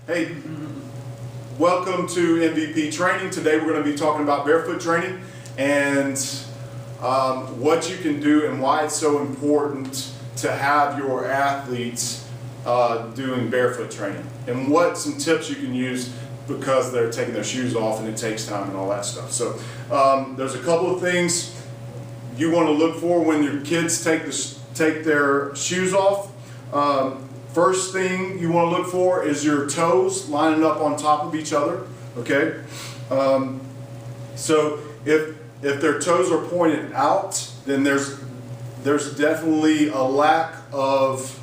Hey, welcome to MVP training. Today we're going to be talking about barefoot training and what you can do and why it's so important to have your athletes doing barefoot training, and what some tips you can use because they're taking their shoes off and it takes time and all that stuff. So there's a couple of things you want to look for when your kids take their shoes off. First thing you want to look for is your toes lining up on top of each other, okay? So if their toes are pointed out, then there's definitely a lack of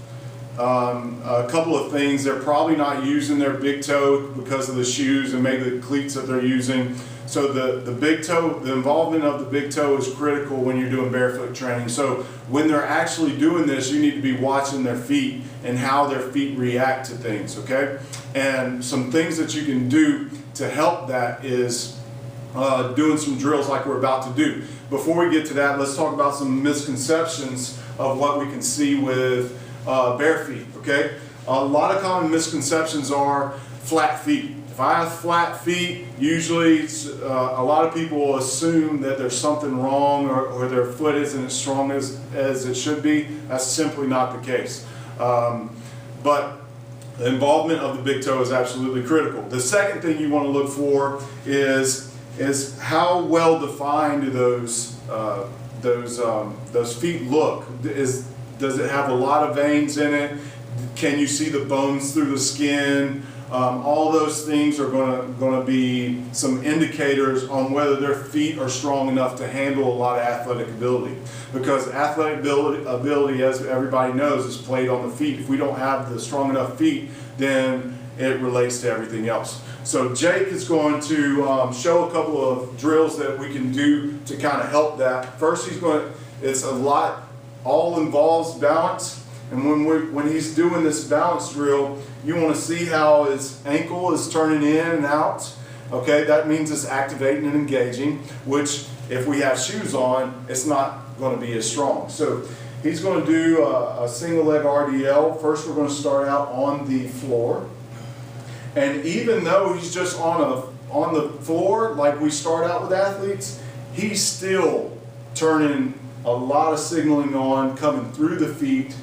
a couple of things. They're probably not using their big toe because of the shoes and maybe the cleats that they're using. So the big toe, the involvement of the big toe is critical when you're doing barefoot training. So when they're actually doing this, you need to be watching their feet and how their feet react to things, okay? And some things that you can do to help that is doing some drills like we're about to do. Before we get to that, let's talk about some misconceptions of what we can see with bare feet, okay? A lot of common misconceptions are flat feet. If I have flat feet, usually a lot of people will assume that there's something wrong or their foot isn't as strong as it should be. That's simply not the case. But the involvement of the big toe is absolutely critical. The second thing you want to look for is how well defined do those feet look. Does it have a lot of veins in it? Can you see the bones through the skin? All those things are going to be some indicators on whether their feet are strong enough to handle a lot of athletic ability. Because athletic ability, as everybody knows, is played on the feet. If we don't have the strong enough feet, then it relates to everything else. So Jake is going to show a couple of drills that we can do to kind of help that. First, it's all involves balance. And when he's doing this balance drill, you want to see how his ankle is turning in and out. Okay, that means it's activating and engaging, which if we have shoes on, it's not going to be as strong. So he's going to do a single leg RDL. First, we're going to start out on the floor. And even though he's just on the floor, like we start out with athletes, he's still turning a lot of signaling on, coming through the feet,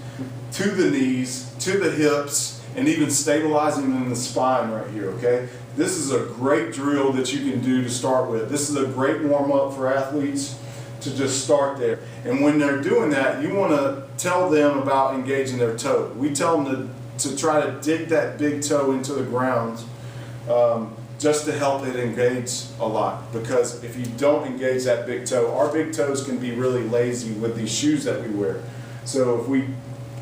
to the knees, to the hips, and even stabilizing in the spine right here, okay? This is a great drill that you can do to start with. This is a great warm-up for athletes to just start there. And when they're doing that, you want to tell them about engaging their toe. We tell them to try to dig that big toe into the ground just to help it engage a lot. Because if you don't engage that big toe, our big toes can be really lazy with these shoes that we wear. So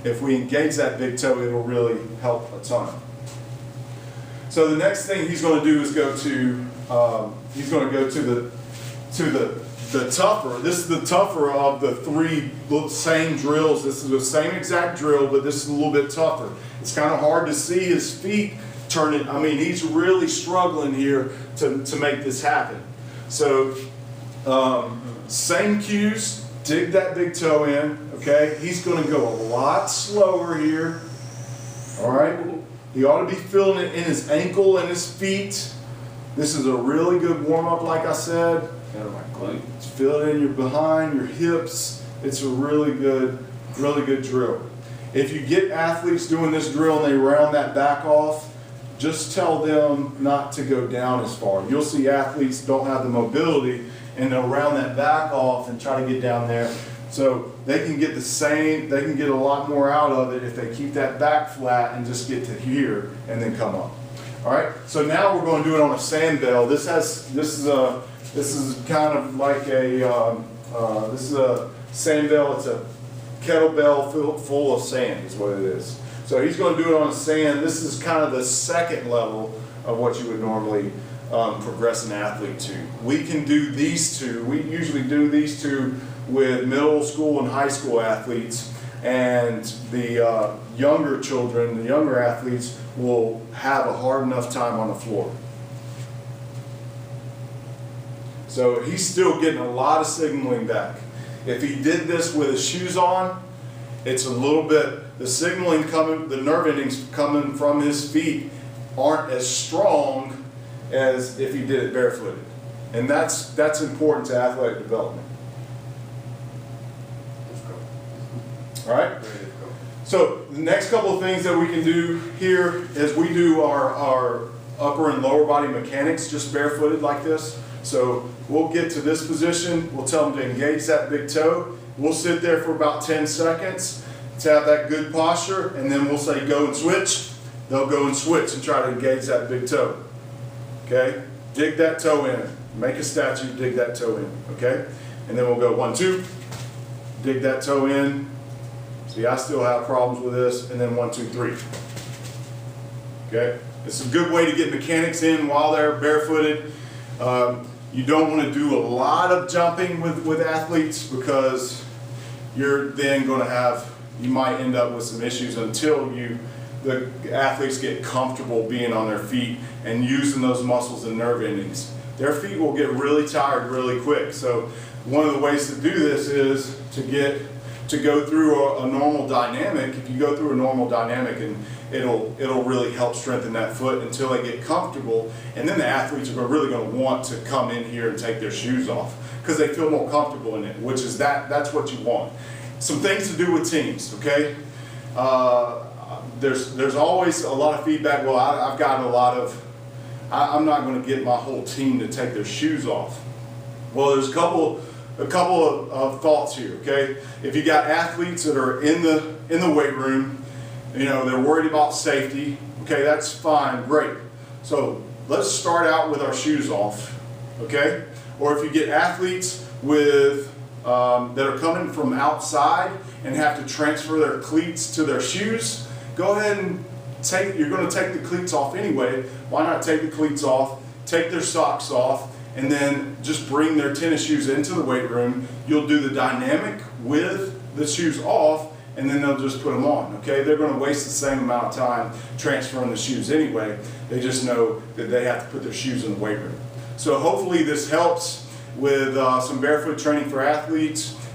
if we engage that big toe, it will really help a ton. So the next thing he's going to do is go to the tougher. This is the tougher of the three same drills. This is the same exact drill, but this is a little bit tougher. It's kind of hard to see his feet turning. I mean, he's really struggling here to make this happen. So same cues. Dig that big toe in, okay? He's going to go a lot slower here, all right? He ought to be feeling it in his ankle and his feet. This is a really good warm-up, like I said. Feel it in your behind, your hips. It's a really good drill. If you get athletes doing this drill and they round that back off, just tell them not to go down as far. You'll see athletes don't have the mobility and they'll round that back off and try to get down there. So they can get they can get a lot more out of it if they keep that back flat and just get to here and then come up. All right, so now we're going to do it on a sand bell. This is kind of like this is a sand bell. It's a kettlebell full of sand is what it is. So he's going to do it on sand. This is kind of the second level of what you would normally progress an athlete to. We can do these two. We usually do these two with middle school and high school athletes, and the younger children, the younger athletes, will have a hard enough time on the floor. So he's still getting a lot of signaling back. If he did this with his shoes on, it's a little bit, the signaling coming, the nerve endings coming from his feet aren't as strong as if you did it barefooted. And that's important to athletic development. All right? So the next couple of things that we can do here is we do our upper and lower body mechanics just barefooted like this. So we'll get to this position, we'll tell them to engage that big toe. We'll sit there for about 10 seconds to have that good posture, and then we'll say go and switch. They'll go and switch and try to engage that big toe. Okay? Dig that toe in. Make a statue, dig that toe in. Okay? And then we'll go 1, 2. Dig that toe in. See, I still have problems with this. And then 1, 2, 3. Okay? It's a good way to get mechanics in while they're barefooted. You don't want to do a lot of jumping with athletes because you're then going to have, you might end up with some issues until the athletes get comfortable being on their feet and using those muscles and nerve endings. Their feet will get really tired really quick. So one of the ways to do this is to go through a normal dynamic. If you go through a normal dynamic, and it'll really help strengthen that foot until they get comfortable, and then the athletes are really going to want to come in here and take their shoes off because they feel more comfortable in it, which is that's what you want. Some things to do with teams, okay? There's always a lot of feedback. Well, I've gotten a lot of, I'm not going to get my whole team to take their shoes off. Well, there's a couple of thoughts here, okay? If you got athletes that are in the weight room, you know, they're worried about safety, okay, that's fine, great. So let's start out with our shoes off, okay? Or if you get athletes with that are coming from outside and have to transfer their cleats to their shoes, go ahead and you're going to take the cleats off anyway. Why not take the cleats off, take their socks off, and then just bring their tennis shoes into the weight room. You'll do the dynamic with the shoes off, and then they'll just put them on, okay? They're going to waste the same amount of time transferring the shoes anyway. They just know that they have to put their shoes in the weight room. So hopefully this helps with some barefoot training for athletes.